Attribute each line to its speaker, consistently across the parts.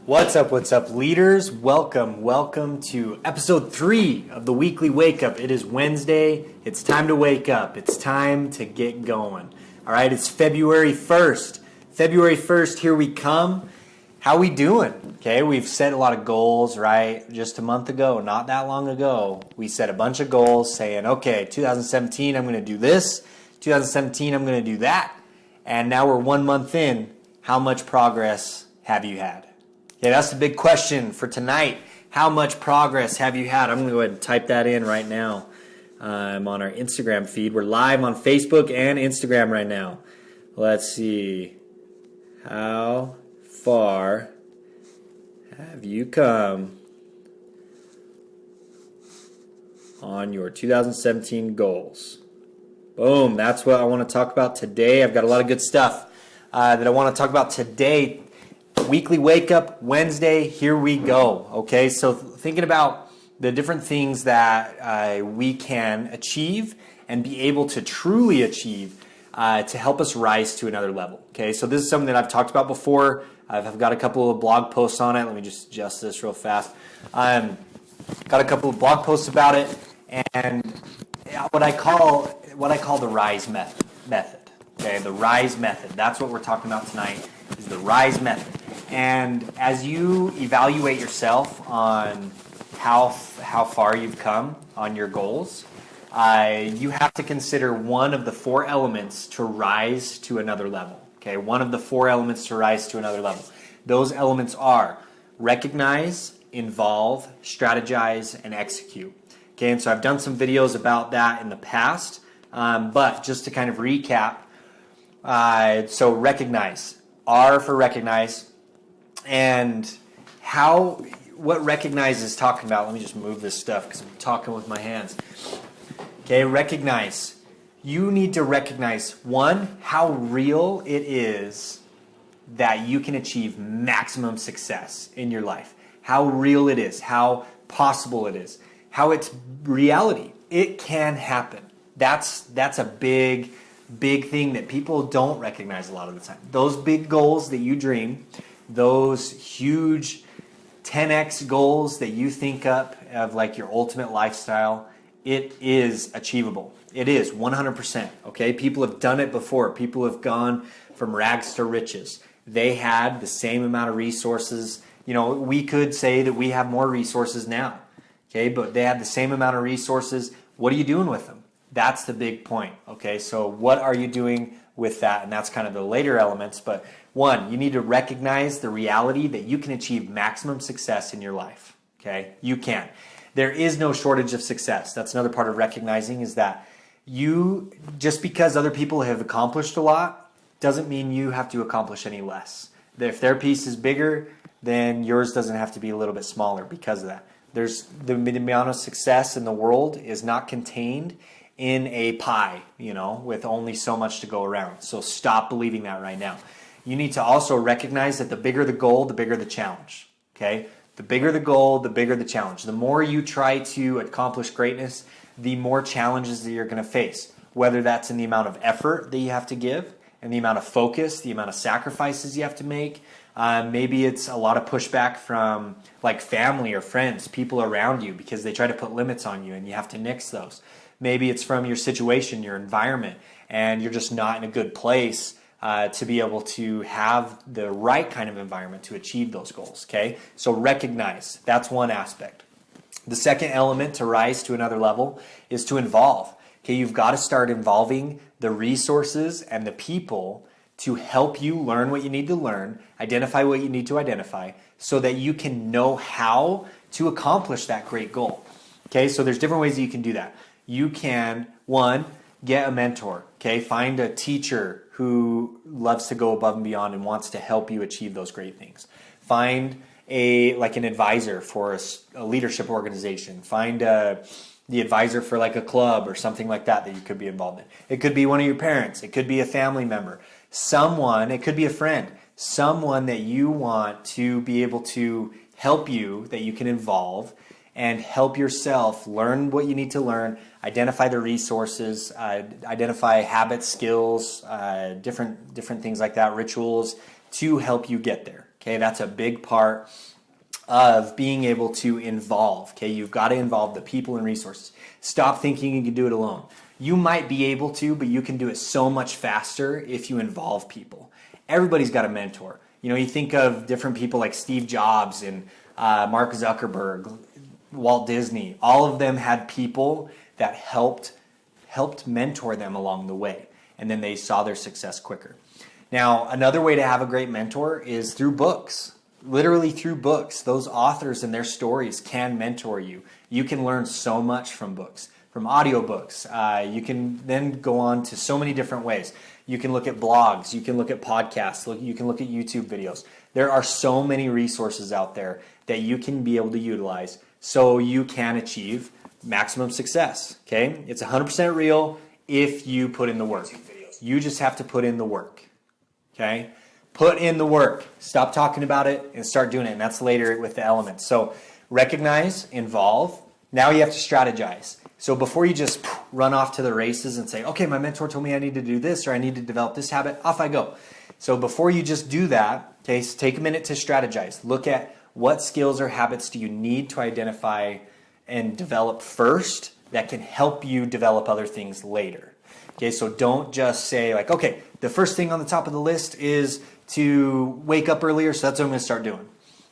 Speaker 1: What's up, leaders? Welcome to episode 3 of the weekly Wake Up. It is Wednesday. It's time to wake up. It's time to get going. All right, it's February 1st. February 1st, here we come. How we doing? Okay, we've set a lot of goals, right? Just a month ago, not that long ago, we set a bunch of goals saying, okay, 2017, I'm going to do this. 2017, I'm going to do that. And now we're 1 month in. How much progress have you had? Okay, that's the big question for tonight. How much progress have you had? I'm going to go ahead and type that in right now. I'm on our Instagram feed. We're live on Facebook and Instagram right now. Let's see. How far have you come on your 2017 goals? Boom, that's what I want to talk about today. I've got a lot of good stuff that I want to talk about today. Weekly Wake Up, Wednesday, here we go. Okay, so thinking about the different things that we can achieve and be able to truly achieve to help us rise to another level. Okay, so this is something that I've talked about before. I've got a couple of blog posts on it. Let me just adjust this real fast. Got a couple of blog posts about it, and what I call the RISE method. Okay, the RISE method. That's what we're talking about tonight, is the RISE method. And as you evaluate yourself on how far you've come on your goals, you have to consider one of the 4 elements to rise to another level. Okay, one of the 4 elements to rise to another level. Those elements are recognize, involve, strategize, and execute. Okay, and so I've done some videos about that in the past, but just to kind of recap, so recognize, R for recognize, and what recognize is talking about. Let me just move this stuff because I'm talking with my hands. Okay, recognize. You need to recognize, one, how real it is that you can achieve maximum success in your life. How real it is, how possible it is, how it's reality. It can happen. That's a big thing that people don't recognize a lot of the time. Those big goals that you dream, those huge 10x goals that you think up of like your ultimate lifestyle, it is achievable. It is 100%. Okay, people have done it before. People have gone from rags to riches. They had the same amount of resources. You know, we could say that we have more resources now. Okay, but they had the same amount of resources. What are you doing with them? That's the big point. Okay, so what are you doing with that? And that's kind of the later elements. But one, you need to recognize the reality that you can achieve maximum success in your life. Okay, you can. There is no shortage of success. That's another part of recognizing, is that you, just because other people have accomplished a lot, doesn't mean you have to accomplish any less. If their piece is bigger, then yours doesn't have to be a little bit smaller because of that. There's the amount of success in the world is not contained in a pie, you know, with only so much to go around. So stop believing that right now. You need to also recognize that the bigger the goal, the bigger the challenge. Okay? The bigger the goal, the bigger the challenge. The more you try to accomplish greatness, the more challenges that you're going to face. Whether that's in the amount of effort that you have to give, and the amount of focus, the amount of sacrifices you have to make. Maybe it's a lot of pushback from like family or friends, people around you, because they try to put limits on you and you have to nix those. Maybe it's from your situation, your environment, and you're just not in a good place to be able to have the right kind of environment to achieve those goals. Okay, so recognize. That's one aspect. The second element to rise to another level is to involve. Okay, you've got to start involving the resources and the people to help you learn what you need to learn, identify what you need to identify, so that you can know how to accomplish that great goal. Okay, so there's different ways that you can do that. You can, one, get a mentor. Okay, find a teacher who loves to go above and beyond and wants to help you achieve those great things. Find an advisor for a leadership organization. Find the advisor for like a club or something like that you could be involved in. It could be one of your parents. It could be a family member. Someone, it could be a friend. Someone that you want to be able to help you, that you can involve and help yourself learn what you need to learn, identify the resources, identify habits, skills, different things like that, rituals to help you get there. Okay, that's a big part of being able to involve. Okay, you've got to involve the people and resources. Stop thinking you can do it alone. You might be able to, but you can do it so much faster if you involve people. Everybody's got a mentor. You know, you think of different people like Steve Jobs and Mark Zuckerberg, Walt Disney. All of them had people that helped mentor them along the way, and then they saw their success quicker. Now, another way to have a great mentor is through books. Literally through books. Those authors and their stories can mentor you. You can learn so much from books, from audiobooks. You can then go on to so many different ways. You can look at blogs. You can look at podcasts. You can look at YouTube videos. There are so many resources out there that you can be able to utilize so you can achieve maximum success. Okay? It's 100% real if you put in the work. You just have to put in the work. Okay? Put in the work. Stop talking about it and start doing it. And that's later with the elements. So recognize, involve. Now you have to strategize. So before you just run off to the races and say, okay, my mentor told me I need to do this or I need to develop this habit, off I go. So before you just do that, okay, so take a minute to strategize. Look at what skills or habits do you need to identify and develop first that can help you develop other things later. Okay, so don't just say like, okay, the first thing on the top of the list is to wake up earlier, so that's what I'm going to start doing.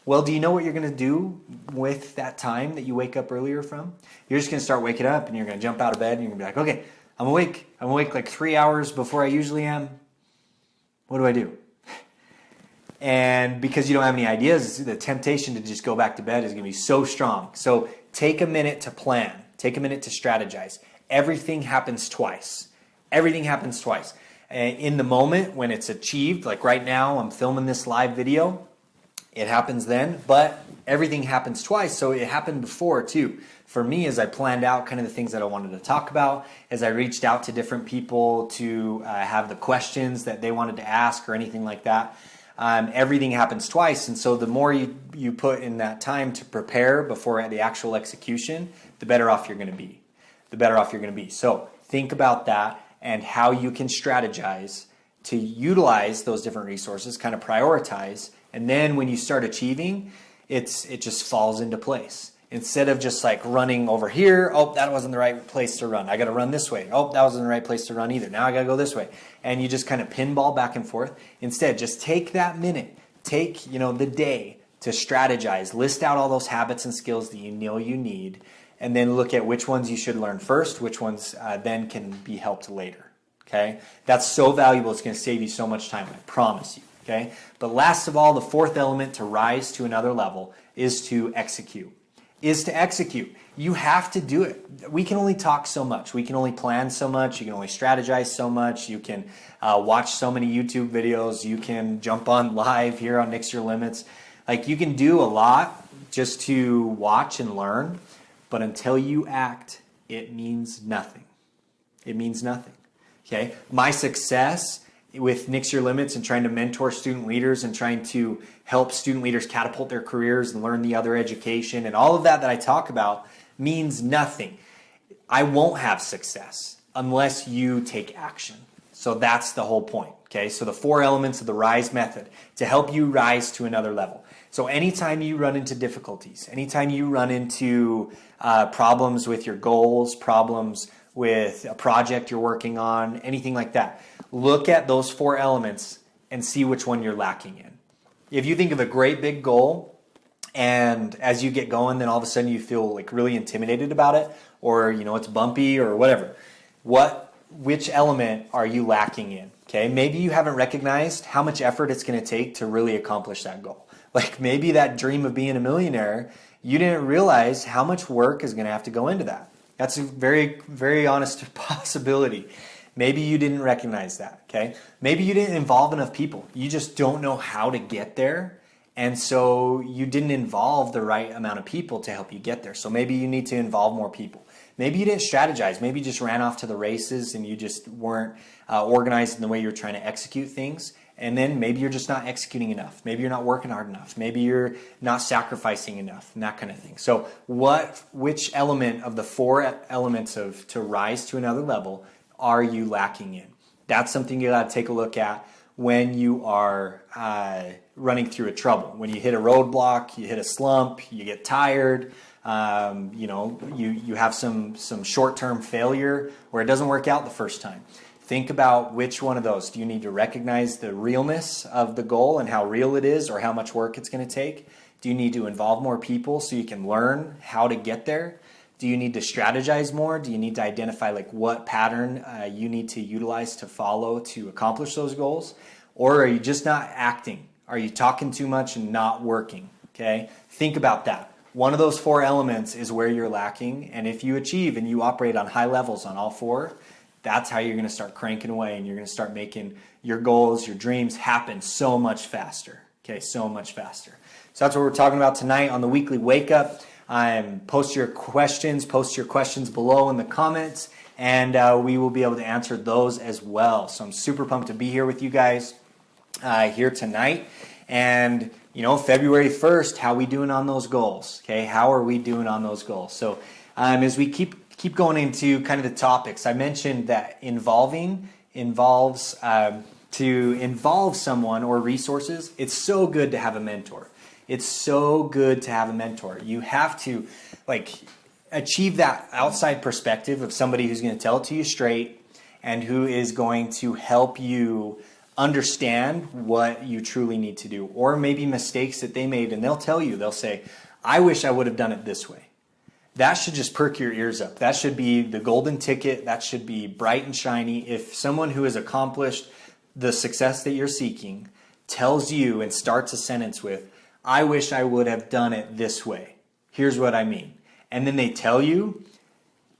Speaker 1: Well, do you know what you're going to do with that time that you wake up earlier from? You're just going to start waking up and you're going to jump out of bed and you're going to be like, okay, I'm awake. I'm awake like 3 hours before I usually am. What do I do? And because you don't have any ideas, the temptation to just go back to bed is going to be so strong. So take a minute to plan. Take a minute to strategize. Everything happens twice. Everything happens twice. In the moment when it's achieved, like right now I'm filming this live video, it happens then, but everything happens twice, so it happened before too. For me, as I planned out kind of the things that I wanted to talk about, as I reached out to different people to have the questions that they wanted to ask or anything like that, everything happens twice. And so the more you put in that time to prepare before the actual execution, the better off you're going to be. The better off you're going to be. So think about that and how you can strategize to utilize those different resources, kind of prioritize. And then when you start achieving, it just falls into place. Instead of just like running over here, oh, that wasn't the right place to run. I got to run this way. Oh, that wasn't the right place to run either. Now I got to go this way. And you just kind of pinball back and forth. Instead, just take that minute. Take, the day to strategize. List out all those habits and skills that you know you need. And then look at which ones you should learn first, which ones then can be helped later. Okay? That's so valuable. It's going to save you so much time. I promise you. Okay? But last of all, the fourth element to rise to another level is to execute. You have to do it. We can only talk so much. We can only plan so much. You can only strategize so much. You can watch so many YouTube videos. You can jump on live here on Nix Your Limits. Like you can do a lot just to watch and learn, but until you act, it means nothing. It means nothing. Okay? My success with Nix Your Limits and trying to mentor student leaders and trying to help student leaders catapult their careers and learn the other education and all of that I talk about means nothing. I won't have success unless you take action. So that's the whole point. Okay, so the 4 elements of the RISE method to help you rise to another level. So anytime you run into difficulties, anytime you run into problems with your goals, problems with a project you're working on, anything like that, look at those 4 elements and see which one you're lacking in. If you think of a great big goal and as you get going, then all of a sudden you feel like really intimidated about it or it's bumpy or whatever, which element are you lacking in? Okay, maybe you haven't recognized how much effort it's going to take to really accomplish that goal. Like maybe that dream of being a millionaire, you didn't realize how much work is going to have to go into that. That's a very, very honest possibility. Maybe you didn't recognize that, okay? Maybe you didn't involve enough people. You just don't know how to get there, and so you didn't involve the right amount of people to help you get there. So maybe you need to involve more people. Maybe you didn't strategize. Maybe you just ran off to the races and you just weren't organized in the way you're trying to execute things. And then maybe you're just not executing enough. Maybe you're not working hard enough. Maybe you're not sacrificing enough and that kind of thing. So which element of the 4 elements to rise to another level are you lacking in? That's something you got to take a look at. when you are running through a trouble. When you hit a roadblock, you hit a slump, you get tired, you have some short-term failure where it doesn't work out the first time. Think about which one of those. Do you need to recognize the realness of the goal and how real it is or how much work it's going to take? Do you need to involve more people so you can learn how to get there? Do you need to strategize more? Do you need to identify like what pattern you need to utilize to follow to accomplish those goals? Or are you just not acting? Are you talking too much and not working? Okay, think about that. One of those 4 elements is where you're lacking, and if you achieve and you operate on high levels on all 4, that's how you're going to start cranking away, and you're going to start making your goals, your dreams happen so much faster. Okay, so much faster. So that's what we're talking about tonight on the weekly Wake Up. Post your questions below in the comments, and we will be able to answer those as well. So I'm super pumped to be here with you guys here tonight. And February 1st, how are we doing on those goals? Okay, how are we doing on those goals? So as we keep going into kind of the topics, I mentioned that involves to involve someone or resources. It's so good to have a mentor. It's so good to have a mentor. You have to achieve that outside perspective of somebody who's going to tell it to you straight and who is going to help you understand what you truly need to do, or maybe mistakes that they made, and they'll say, I wish I would have done it this way. That should just perk your ears up. That should be the golden ticket. That should be bright and shiny. If someone who has accomplished the success that you're seeking tells you and starts a sentence with, I wish I would have done it this way. Here's what I mean. And then they tell you,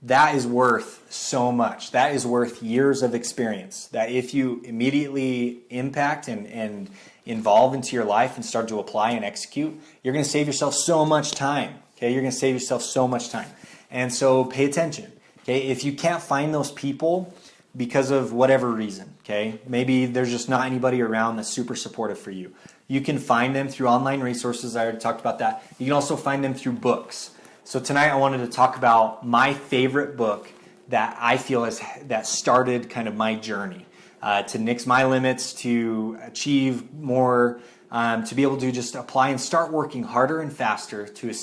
Speaker 1: that is worth so much. That is worth years of experience. That if you immediately impact and involve into your life and start to apply and execute, you're going to save yourself so much time. Okay, you're going to save yourself so much time. And so pay attention. Okay, if you can't find those people because of whatever reason, okay, maybe there's just not anybody around that's super supportive for you. You can find them through online resources. I already talked about that. You can also find them through books. So tonight I wanted to talk about my favorite book that I feel that started kind of my journey to nix my limits, to achieve more, to be able to just apply and start working harder and faster to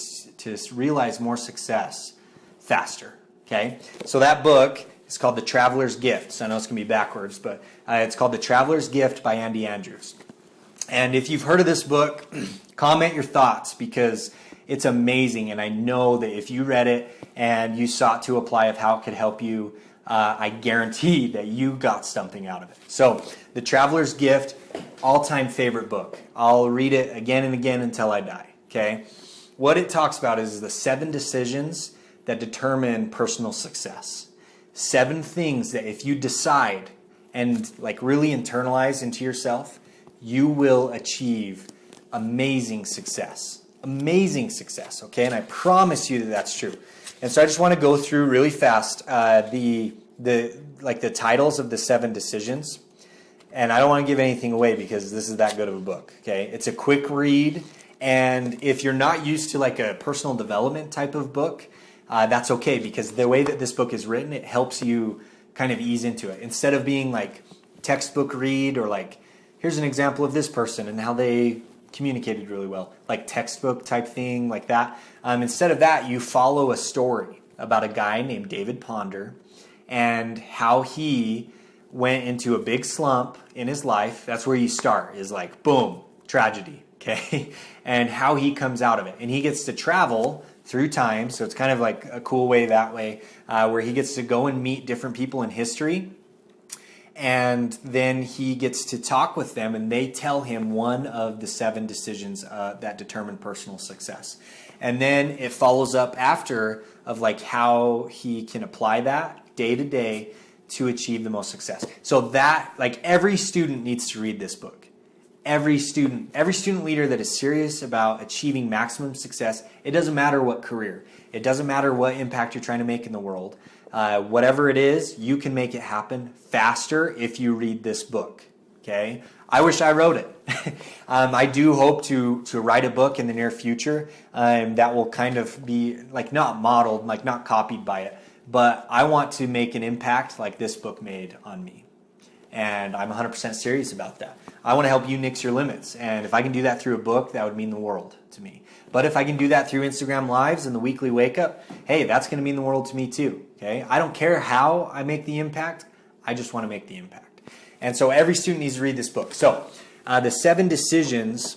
Speaker 1: realize more success faster. Okay, so that book is called The Traveler's Gift. So I know it's going to be backwards, but it's called The Traveler's Gift by Andy Andrews. And if you've heard of this book, comment your thoughts, because it's amazing, and I know that if you read it and you sought to apply of how it could help you, I guarantee that you got something out of it. So, The Traveler's Gift, all-time favorite book. I'll read it again and again until I die, okay? What it talks about is the 7 decisions that determine personal success. 7 things that if you decide and really internalize into yourself, you will achieve amazing success. Amazing success, okay? And I promise you that that's true. And so I just want to go through really fast the titles of the 7 decisions. And I don't want to give anything away because this is that good of a book, okay? It's a quick read, and if you're not used to a personal development type of book, that's okay, because the way that this book is written, it helps you kind of ease into it. Instead of being textbook read or here's an example of this person and how they communicated really well, textbook type thing like that. Instead of that, you follow a story about a guy named David Ponder and how he went into a big slump in his life. That's where you start, is boom, tragedy, okay? And how he comes out of it. And he gets to travel through time, so it's kind of a cool way that way, where he gets to go and meet different people in history. And then he gets to talk with them, and they tell him one of the 7 decisions that determine personal success. And then it follows up after of how he can apply that day to day to achieve the most success. So that every student needs to read this book. Every student leader that is serious about achieving maximum success, it doesn't matter what career, it doesn't matter what impact you're trying to make in the world. Whatever it is, you can make it happen faster if you read this book, okay? I wish I wrote it. I do hope to write a book in the near future that will kind of be not modeled, not copied by it, but I want to make an impact like this book made on me. And I'm 100% serious about that. I want to help you nix your limits. And if I can do that through a book, that would mean the world to me. But if I can do that through Instagram Lives and the weekly wake up, hey, that's going to mean the world to me too. Okay? I don't care how I make the impact. I just want to make the impact. And so every student needs to read this book. So the 7 decisions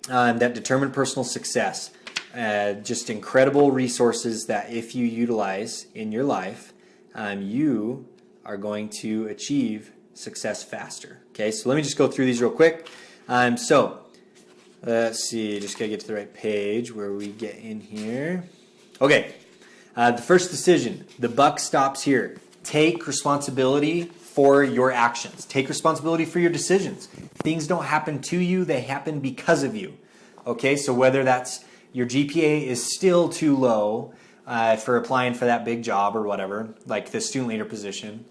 Speaker 1: that determine personal success. Just incredible resources that if you utilize in your life, you are going to achieve success faster. Okay, so let me just go through these real quick. So let's see, just gotta get to the right page where we get in here. Okay, the first decision, the buck stops here. Take responsibility for your actions. Take responsibility for your decisions. Things don't happen to you, they happen because of you. Okay, so whether that's your GPA is still too low for applying for that big job or whatever, like the student leader position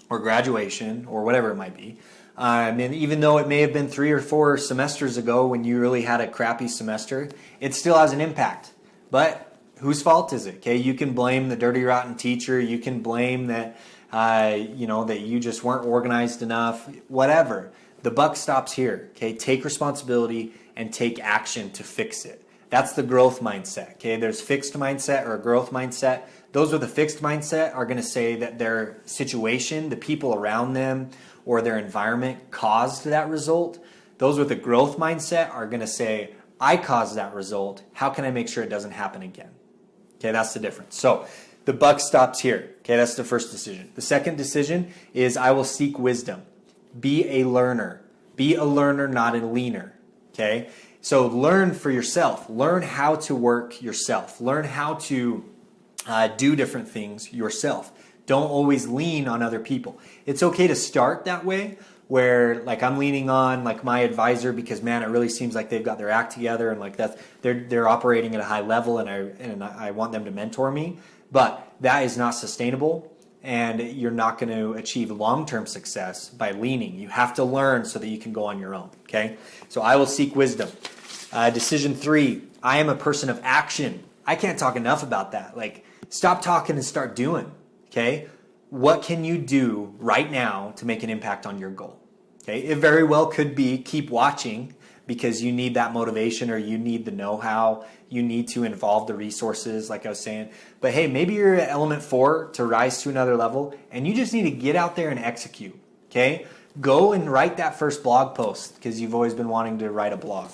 Speaker 1: or graduation or whatever it might be. And even though it may have been 3 or 4 semesters ago when you really had a crappy semester, it still has an impact. But whose fault is it? Okay, you can blame the dirty, rotten teacher. You can blame that, that you just weren't organized enough. Whatever. The buck stops here. Okay, take responsibility and take action to fix it. That's the growth mindset. Okay, there's fixed mindset or a growth mindset. Those with a fixed mindset are going to say that their situation, the people around them, or their environment caused that result. Those with a growth mindset are going to say, I caused that result. How can I make sure it doesn't happen again? Okay, that's the difference. So the buck stops here. Okay, that's the first decision. The second decision is I will seek wisdom. Be a learner. Be a learner, not a leaner. Okay, so learn for yourself. Learn how to work yourself. Learn how to do different things yourself. Don't always lean on other people. It's okay to start that way, where like I'm leaning on like my advisor because man, it really seems like they've got their act together and like that's they're operating at a high level and I want them to mentor me. But that is not sustainable, and you're not going to achieve long-term success by leaning. You have to learn so that you can go on your own. Okay, so I will seek wisdom. Decision 3: I am a person of action. I can't talk enough about that. Like, stop talking and start doing. Okay, what can you do right now to make an impact on your goal? Okay, it very well could be keep watching because you need that motivation or you need the know-how. You need to involve the resources, like I was saying. But hey, maybe you're at element 4 to rise to another level and you just need to get out there and execute. Okay, go and write that first blog post because you've always been wanting to write a blog.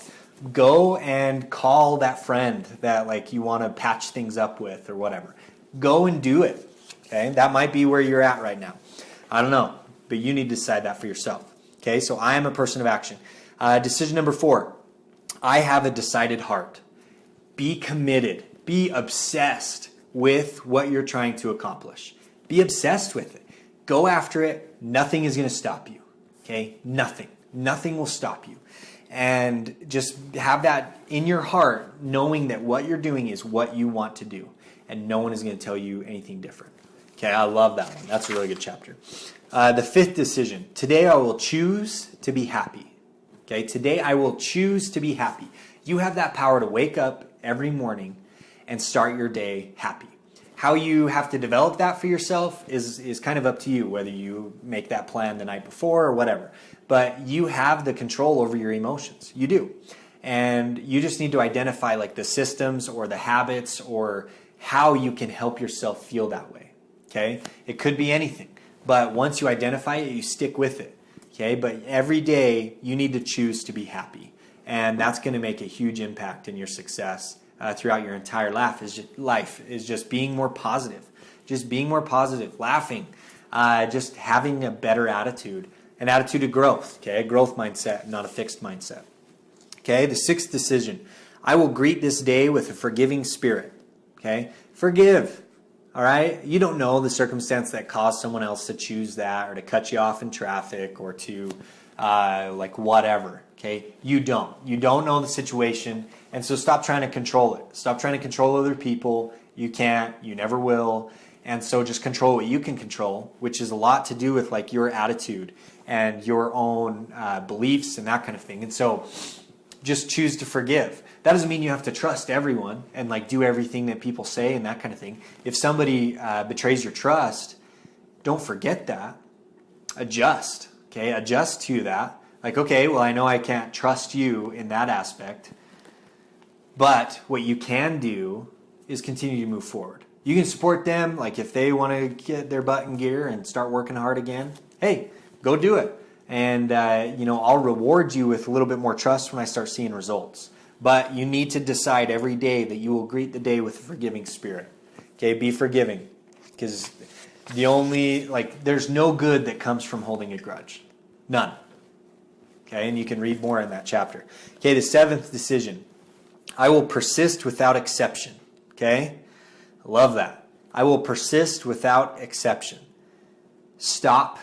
Speaker 1: Go and call that friend that like you want to patch things up with or whatever. Go and do it. Okay, that might be where you're at right now. I don't know, but you need to decide that for yourself. Okay, so I am a person of action. Decision number 4, I have a decided heart. Be committed. Be obsessed with what you're trying to accomplish. Be obsessed with it. Go after it. Nothing is going to stop you. Okay, nothing. Nothing will stop you. And just have that in your heart, knowing that what you're doing is what you want to do. And no one is going to tell you anything different. Okay, I love that one. That's a really good chapter. The 5th decision. Today I will choose to be happy. Okay, today I will choose to be happy. You have that power to wake up every morning and start your day happy. How you have to develop that for yourself is kind of up to you, whether you make that plan the night before or whatever. But you have the control over your emotions. You do. And you just need to identify like the systems or the habits or how you can help yourself feel that way. Okay, it could be anything, but once you identify it, you stick with it. Okay, but every day you need to choose to be happy, and that's going to make a huge impact in your success throughout your entire life. Is just being more positive, laughing, just having a better attitude, an attitude of growth. Okay, a growth mindset, not a fixed mindset. Okay, the 6th decision: I will greet this day with a forgiving spirit. Okay, forgive. All right, you don't know the circumstance that caused someone else to choose that or to cut you off in traffic or to like whatever. Okay, you don't know the situation, and so stop trying to control it. Stop trying to control other people. You can't, you never will, and so just control what you can control, which is a lot to do with like your attitude and your own beliefs and that kind of thing. And so just choose to forgive. That doesn't mean you have to trust everyone and like do everything that people say and that kind of thing. If somebody betrays your trust, don't forget that. Adjust. Okay, adjust to that. Like, okay, well, I know I can't trust you in that aspect, but what you can do is continue to move forward. You can support them, like if they want to get their butt in gear and start working hard again, hey, go do it. And, I'll reward you with a little bit more trust when I start seeing results. But you need to decide every day that you will greet the day with a forgiving spirit. Okay, be forgiving. Because there's no good that comes from holding a grudge. None. Okay, and you can read more in that chapter. Okay, the 7th decision. I will persist without exception. Okay, I love that. I will persist without exception. Stopping.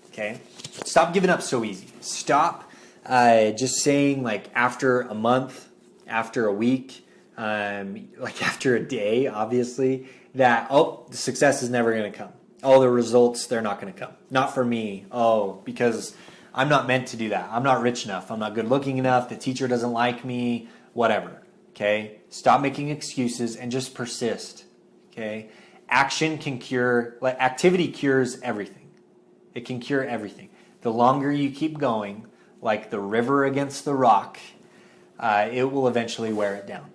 Speaker 1: Okay, stop giving up so easy. Stop just saying like after a month, after a week, like after a day, obviously, that, the success is never going to come. The results, they're not going to come. Not for me. Because I'm not meant to do that. I'm not rich enough. I'm not good looking enough. The teacher doesn't like me, whatever. Okay? Stop making excuses and just persist. Okay? Activity cures everything. It can cure everything. The longer you keep going, like the river against the rock, it will eventually wear it down.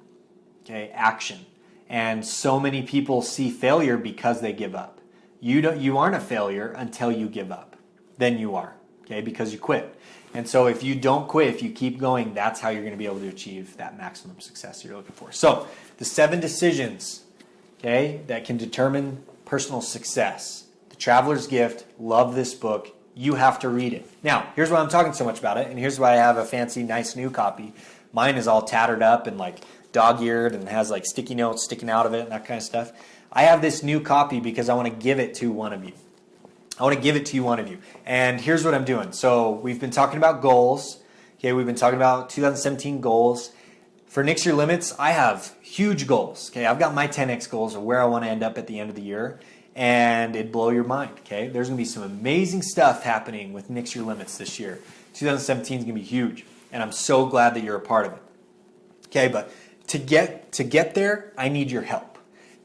Speaker 1: Okay? Action. And so many people see failure because they give up. You aren't a failure until you give up. Then you are, okay? Because you quit. And so if you don't quit, if you keep going, that's how you're going to be able to achieve that maximum success you're looking for. So the 7 decisions, okay, that can determine personal success. The Traveler's Gift. Love this book. You have to read it. Now, here's why I'm talking so much about it, and here's why I have a fancy, nice new copy. Mine is all tattered up and like dog-eared and has like sticky notes sticking out of it and that kind of stuff. I have this new copy because I want to give it to one of you. And here's what I'm doing. So we've been talking about goals. Okay, we've been talking about 2017 goals. For Nix Your Limits, I have huge goals. Okay, I've got my 10X goals of where I want to end up at the end of the year. And it'd blow your mind. Okay, there's going to be some amazing stuff happening with Nix Your Limits this year. 2017 is going to be huge. And I'm so glad that you're a part of it. Okay, but to get there, I need your help.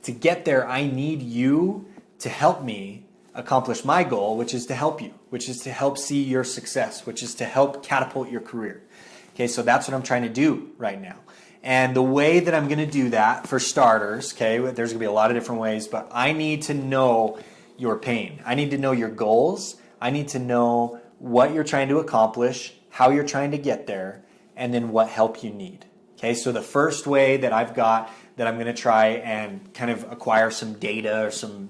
Speaker 1: To get there, I need you to help me accomplish my goal, which is to help you, which is to help see your success, which is to help catapult your career. Okay, so that's what I'm trying to do right now. And the way that I'm going to do that, for starters, okay, there's going to be a lot of different ways, but I need to know your pain. I need to know your goals. I need to know what you're trying to accomplish, how you're trying to get there, and then what help you need. Okay, so the first way that I've got that I'm going to try and kind of acquire some data or some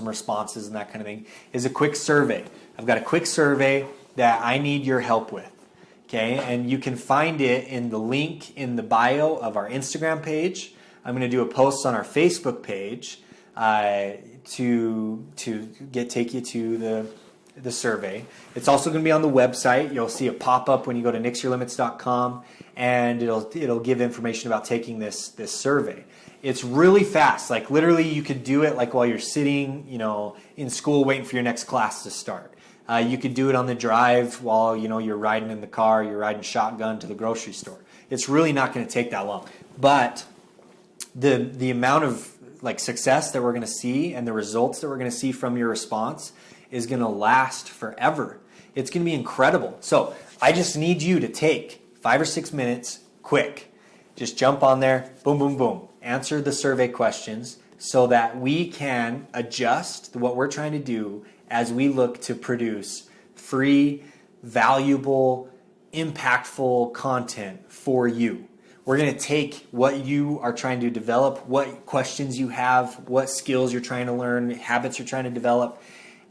Speaker 1: responses and that kind of thing is a quick survey. I've got a quick survey that I need your help with. Okay, and you can find it in the link in the bio of our Instagram page. I'm going to do a post on our Facebook page to take you to the survey. It's also going to be on the website. You'll see a pop-up when you go to nixyourlimits.com, and it'll give information about taking this survey. It's really fast. Like literally, you could do it like while you're sitting, in school waiting for your next class to start. You could do it on the drive while you're riding in the car, you're riding shotgun to the grocery store. It's really not going to take that long. But the amount of success that we're going to see and the results that we're going to see from your response is going to last forever. It's going to be incredible. So I just need you to take 5 or 6 minutes, quick. Just jump on there, boom, boom, boom. Answer the survey questions so that we can adjust what we're trying to do as we look to produce free, valuable, impactful content for you. We're going to take what you are trying to develop, what questions you have, what skills you're trying to learn, habits you're trying to develop,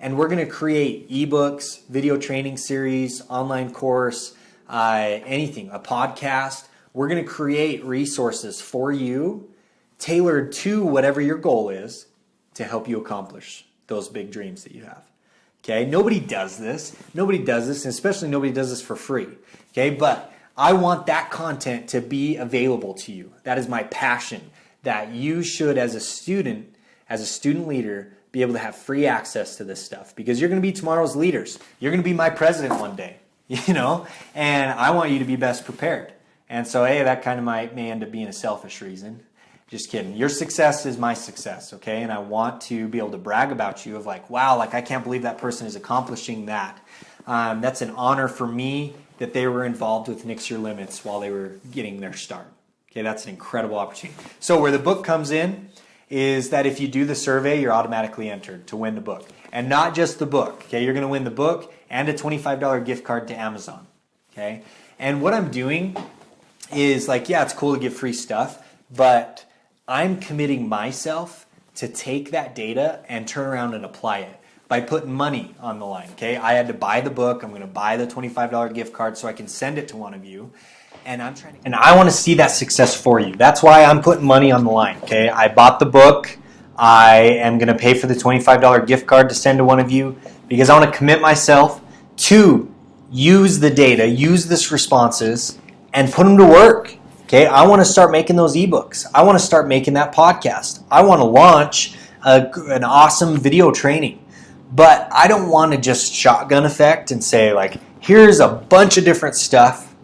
Speaker 1: and we're going to create ebooks, video training series, online course, anything, a podcast. We're going to create resources for you tailored to whatever your goal is to help you accomplish those big dreams that you have. Okay, nobody does this. Nobody does this, and especially nobody does this for free. Okay, but I want that content to be available to you. That is my passion, that you should, as a student leader, be able to have free access to this stuff, because you're going to be tomorrow's leaders. You're going to be my president one day, and I want you to be best prepared. And so, that kind of may end up being a selfish reason. Just kidding. Your success is my success, okay? And I want to be able to brag about you of like, wow, like I can't believe that person is accomplishing that. That's an honor for me that they were involved with Nix Your Limits while they were getting their start. Okay, that's an incredible opportunity. So where the book comes in is that if you do the survey, you're automatically entered to win the book. And not just the book, okay? You're going to win the book and a $25 gift card to Amazon, okay? And what I'm doing is like, yeah, it's cool to give free stuff, but I'm committing myself to take that data and turn around and apply it by putting money on the line, okay? I had to buy the book. I'm going to buy the $25 gift card so I can send it to one of you. And I want to see that success for you. That's why I'm putting money on the line, okay? I bought the book. I am going to pay for the $25 gift card to send to one of you because I want to commit myself to use the data, use this responses, and put them to work. Okay, I want to start making those ebooks. I want to start making that podcast. I want to launch an awesome video training. But I don't want to just shotgun effect and say like, here's a bunch of different stuff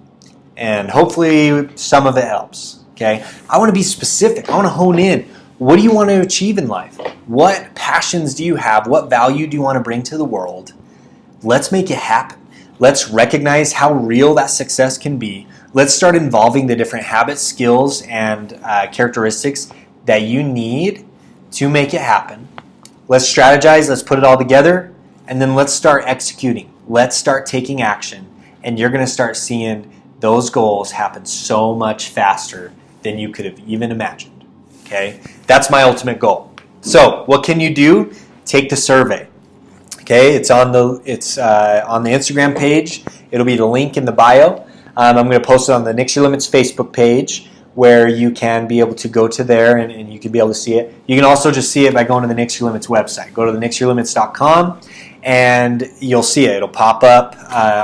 Speaker 1: and hopefully some of it helps. Okay, I want to be specific. I want to hone in. What do you want to achieve in life? What passions do you have? What value do you want to bring to the world? Let's make it happen. Let's recognize how real that success can be. Let's start involving the different habits, skills, and characteristics that you need to make it happen. Let's strategize. Let's put it all together. And then let's start executing. Let's start taking action. And you're going to start seeing those goals happen so much faster than you could have even imagined. Okay? That's my ultimate goal. So what can you do? Take the survey. Okay? It's on the Instagram page. It'll be the link in the bio. I'm going to post it on the Nix Your Limits Facebook page where you can be able to go to there and you can be able to see it. You can also just see it by going to the Nix Your Limits website. Go to the nixyourlimits.com and you'll see it. It'll pop up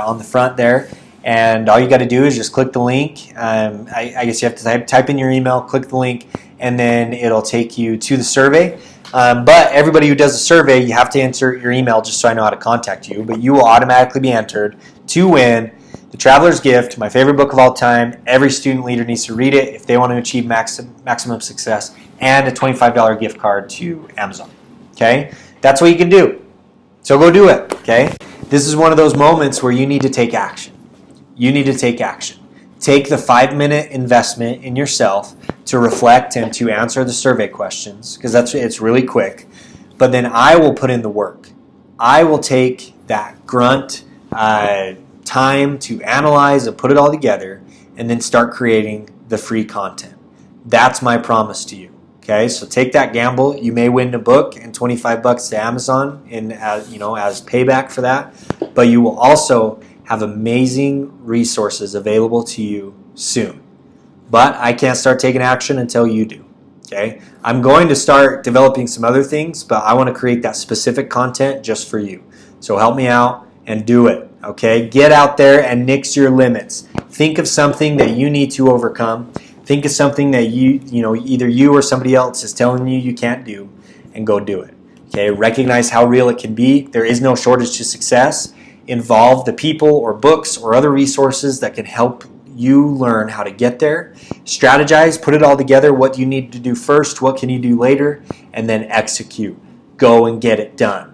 Speaker 1: on the front there. And all you got to do is just click the link. I guess you have to type in your email, click the link, and then it'll take you to the survey. But everybody who does the survey, you have to enter your email just so I know how to contact you. But you will automatically be entered to win The Traveler's Gift, my favorite book of all time. Every student leader needs to read it if they want to achieve maximum success, and a $25 gift card to Amazon. Okay? That's what you can do. So go do it. Okay? This is one of those moments where you need to take action. You need to take action. Take the 5-minute investment in yourself to reflect and to answer the survey questions, because it's really quick. But then I will put in the work. I will take that grunt time to analyze and put it all together and then start creating the free content. That's my promise to you. Okay, so take that gamble. You may win the book and $25 to Amazon as payback for that, but you will also have amazing resources available to you soon. But I can't start taking action until you do. Okay, I'm going to start developing some other things, but I want to create that specific content just for you. So help me out and do it. Okay, get out there and nix your limits. Think of something that you need to overcome. Think of something that either you or somebody else is telling you can't do, and go do it. Okay, recognize how real it can be. There is no shortage to success. Involve the people or books or other resources that can help you learn how to get there. Strategize, put it all together. What do you need to do first? What can you do later? And then execute. Go and get it done.